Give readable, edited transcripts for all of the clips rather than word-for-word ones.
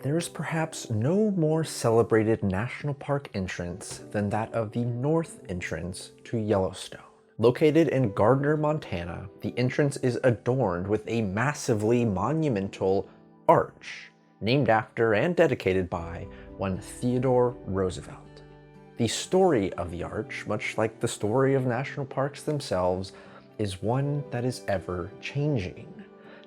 There is perhaps no more celebrated national park entrance than that of the north entrance to Yellowstone. Located in Gardiner, Montana, the entrance is adorned with a massively monumental arch, named after and dedicated by one Theodore Roosevelt. The story of the arch, much like the story of national parks themselves, is one that is ever changing.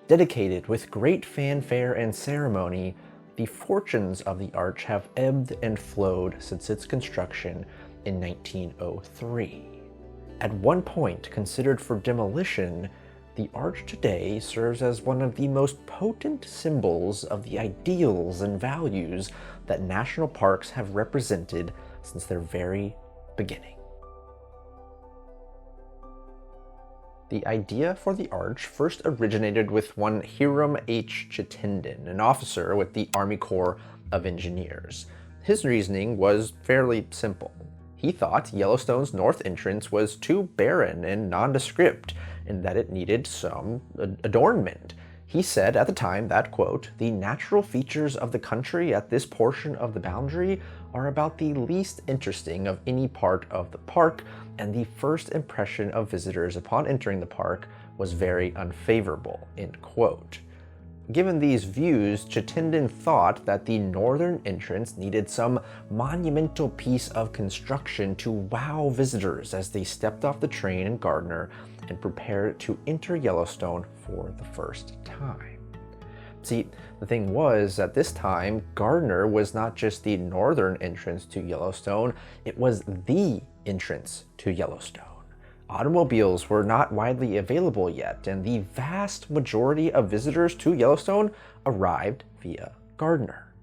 Dedicated with great fanfare and ceremony, the fortunes of the arch have ebbed and flowed since its construction in 1903. At one point considered for demolition, the arch today serves as one of the most potent symbols of the ideals and values that national parks have represented since their very beginning. The idea for the arch first originated with one Hiram H. Chittenden, an officer with the Army Corps of Engineers. His reasoning was fairly simple. He thought Yellowstone's north entrance was too barren and nondescript, and that it needed some adornment. He said at the time that, quote, "the natural features of the country at this portion of the boundary are about the least interesting of any part of the park, and the first impression of visitors upon entering the park was very unfavorable," end quote. Given these views, Chittenden thought that the northern entrance needed some monumental piece of construction to wow visitors as they stepped off the train in Gardiner and prepared to enter Yellowstone for the first time. See, the thing was, at this time, Gardiner was not just the northern entrance to Yellowstone, it was the entrance to Yellowstone. Automobiles were not widely available yet, and the vast majority of visitors to Yellowstone arrived via Gardiner.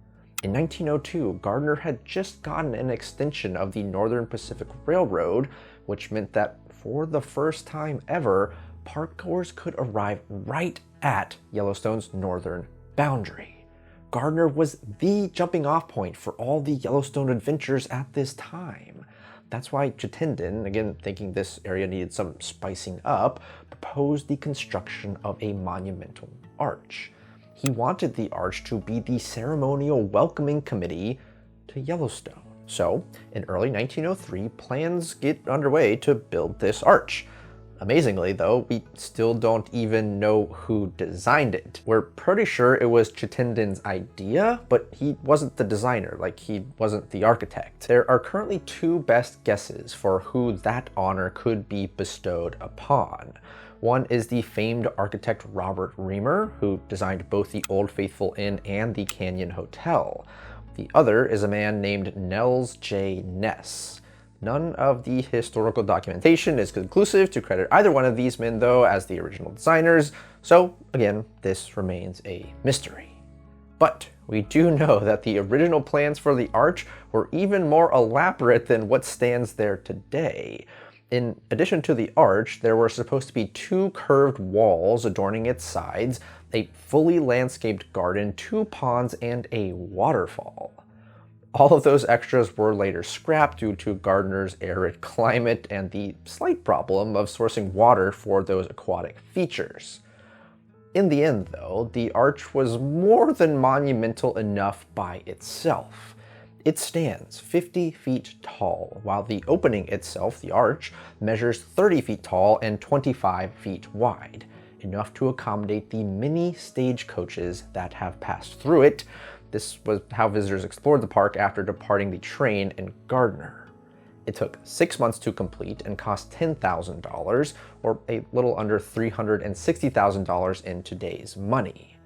In 1902, Gardiner had just gotten an extension of the Northern Pacific Railroad, which meant that for the first time ever, parkgoers could arrive right at Yellowstone's northern boundary. Gardiner was the jumping off point for all the Yellowstone adventures at this time. That's why Chittenden, again thinking this area needed some spicing up, proposed the construction of a monumental arch. He wanted the arch to be the ceremonial welcoming committee to Yellowstone. So, in early 1903, plans get underway to build this arch. Amazingly, though, we still don't even know who designed it. We're pretty sure it was Chittenden's idea, but he wasn't the designer, like he wasn't the architect. There are currently two best guesses for who that honor could be bestowed upon. One is the famed architect Robert Reamer, who designed both the Old Faithful Inn and the Canyon Hotel. The other is a man named Nels J. Ness. None of the historical documentation is conclusive to credit either one of these men, though, as the original designers, so again, this remains a mystery. But we do know that the original plans for the arch were even more elaborate than what stands there today. In addition to the arch, there were supposed to be two curved walls adorning its sides, a fully landscaped garden, two ponds, and a waterfall. All of those extras were later scrapped due to Gardiner's arid climate and the slight problem of sourcing water for those aquatic features. In the end, though, the arch was more than monumental enough by itself. It stands 50 feet tall, while the opening itself, the arch, measures 30 feet tall and 25 feet wide, enough to accommodate the many stagecoaches that have passed through it. This was how visitors explored the park after departing the train in Gardiner. It took 6 months to complete and cost $10,000, or a little under $360,000 in today's money.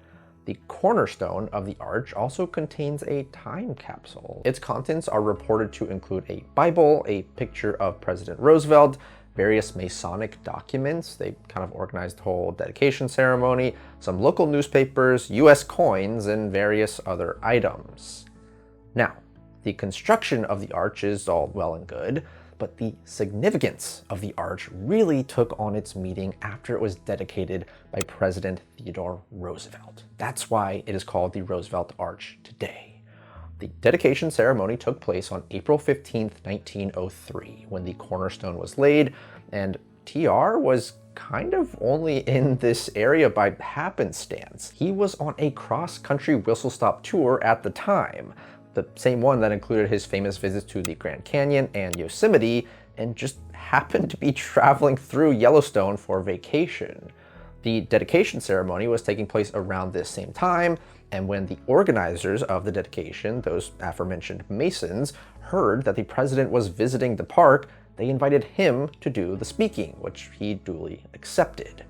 The cornerstone of the arch also contains a time capsule. Its contents are reported to include a Bible, a picture of President Roosevelt, various Masonic documents, they kind of organized the whole dedication ceremony, some local newspapers, US coins, and various other items. Now, the construction of the arch is all well and good, but the significance of the arch really took on its meaning after it was dedicated by President Theodore Roosevelt. That's why it is called the Roosevelt Arch today. The dedication ceremony took place on April 15, 1903, when the cornerstone was laid, and TR was kind of only in this area by happenstance. He was on a cross-country whistle-stop tour at the time, the same one that included his famous visits to the Grand Canyon and Yosemite, and just happened to be traveling through Yellowstone for vacation. The dedication ceremony was taking place around this same time, and when the organizers of the dedication, those aforementioned Masons, heard that the president was visiting the park, they invited him to do the speaking, which he duly accepted.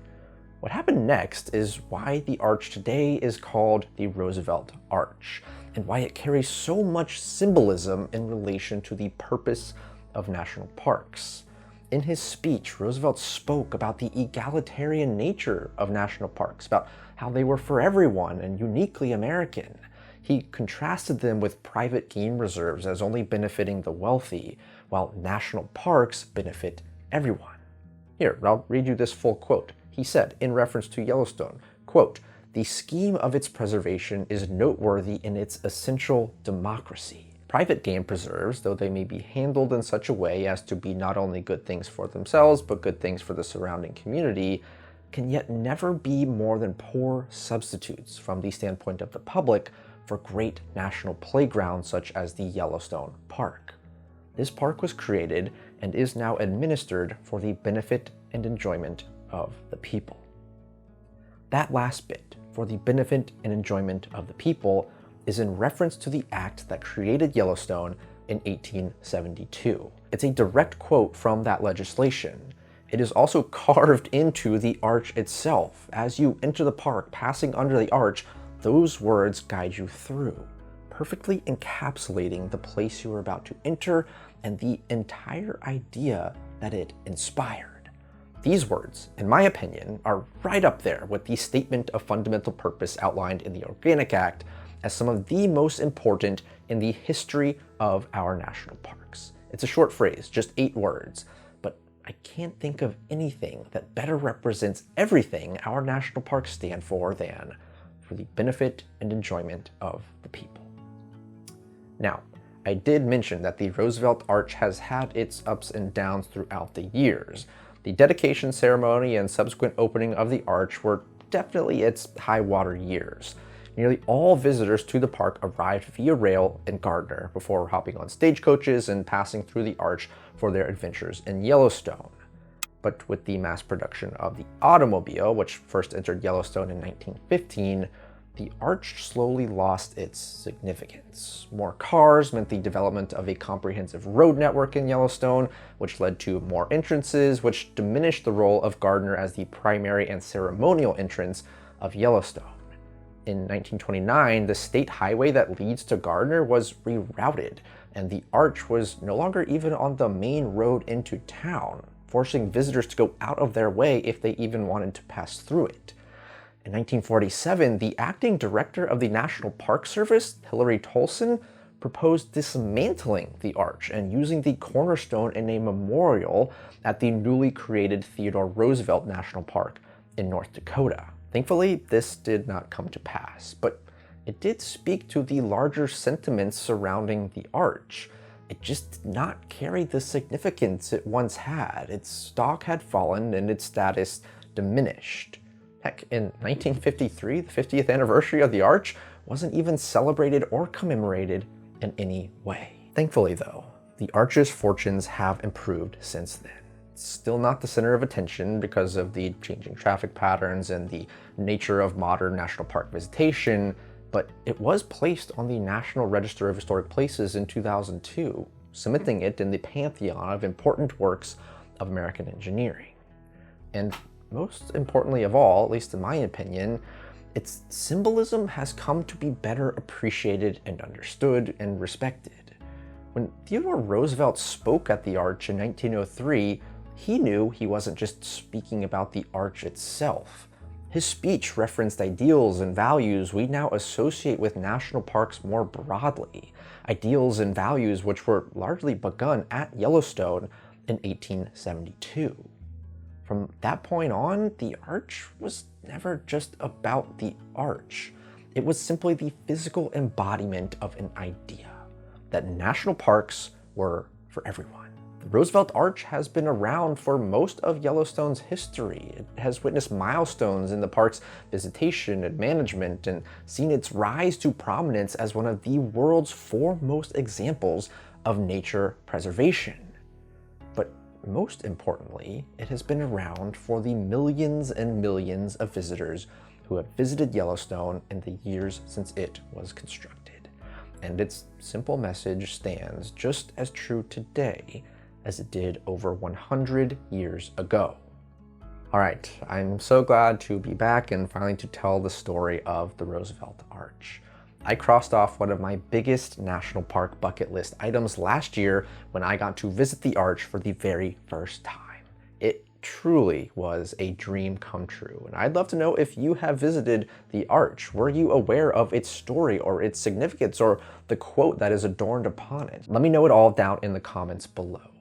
What happened next is why the arch today is called the Roosevelt Arch, and why it carries so much symbolism in relation to the purpose of national parks. In his speech, Roosevelt spoke about the egalitarian nature of national parks, about how they were for everyone and uniquely American. He contrasted them with private game reserves as only benefiting the wealthy, while national parks benefit everyone. Here, I'll read you this full quote. He said, in reference to Yellowstone, quote, "The scheme of its preservation is noteworthy in its essential democracy. Private game preserves, though they may be handled in such a way as to be not only good things for themselves, but good things for the surrounding community, can yet never be more than poor substitutes from the standpoint of the public for great national playgrounds such as the Yellowstone Park. This park was created and is now administered for the benefit and enjoyment of the people." That last bit, for the benefit and enjoyment of the people, is in reference to the act that created Yellowstone in 1872. It's a direct quote from that legislation. It is also carved into the arch itself. As you enter the park, passing under the arch, those words guide you through, perfectly encapsulating the place you are about to enter and the entire idea that it inspired. These words, in my opinion, are right up there with the statement of fundamental purpose outlined in the Organic Act as some of the most important in the history of our national parks. It's a short phrase, just 8 words, but I can't think of anything that better represents everything our national parks stand for than for the benefit and enjoyment of the people. Now, I did mention that the Roosevelt Arch has had its ups and downs throughout the years. The dedication ceremony and subsequent opening of the arch were definitely its high water years. Nearly all visitors to the park arrived via rail in Gardiner before hopping on stagecoaches and passing through the arch for their adventures in Yellowstone. But with the mass production of the automobile, which first entered Yellowstone in 1915, the arch slowly lost its significance. More cars meant the development of a comprehensive road network in Yellowstone, which led to more entrances, which diminished the role of Gardiner as the primary and ceremonial entrance of Yellowstone. In 1929, the state highway that leads to Gardiner was rerouted, and the arch was no longer even on the main road into town, forcing visitors to go out of their way if they even wanted to pass through it. In 1947, the acting director of the National Park Service, Hillary Tolson, proposed dismantling the arch and using the cornerstone in a memorial at the newly created Theodore Roosevelt National Park in North Dakota. Thankfully, this did not come to pass, but it did speak to the larger sentiments surrounding the arch. It just did not carry the significance it once had. Its stock had fallen and its status diminished. Heck, in 1953, the 50th anniversary of the arch wasn't even celebrated or commemorated in any way. Thankfully though, the arch's fortunes have improved since then. It's still not the center of attention because of the changing traffic patterns and the nature of modern national park visitation, but it was placed on the National Register of Historic Places in 2002, cementing it in the pantheon of important works of American engineering. And most importantly of all, at least in my opinion, its symbolism has come to be better appreciated and understood and respected. When Theodore Roosevelt spoke at the arch in 1903, he knew he wasn't just speaking about the arch itself. His speech referenced ideals and values we now associate with national parks more broadly, ideals and values which were largely begun at Yellowstone in 1872. From that point on, the arch was never just about the arch. It was simply the physical embodiment of an idea, that national parks were for everyone. The Roosevelt Arch has been around for most of Yellowstone's history. It has witnessed milestones in the park's visitation and management and seen its rise to prominence as one of the world's foremost examples of nature preservation. But most importantly, it has been around for the millions and millions of visitors who have visited Yellowstone in the years since it was constructed. And its simple message stands just as true today as it did over 100 years ago. All right, I'm so glad to be back and finally to tell the story of the Roosevelt Arch. I crossed off one of my biggest national park bucket list items last year when I got to visit the Arch for the very first time. It truly was a dream come true, and I'd love to know if you have visited the Arch. Were you aware of its story or its significance or the quote that is adorned upon it? Let me know it all down in the comments below.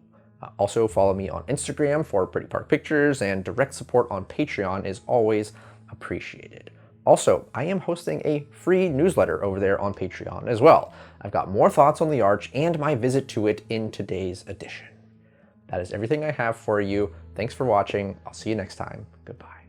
Also follow me on Instagram for pretty park pictures, and direct support on Patreon is always appreciated. Also, I am hosting a free newsletter over there on Patreon as well. I've got more thoughts on the Arch and my visit to it in today's edition. That is everything I have for you. Thanks for watching. I'll see you next time. Goodbye.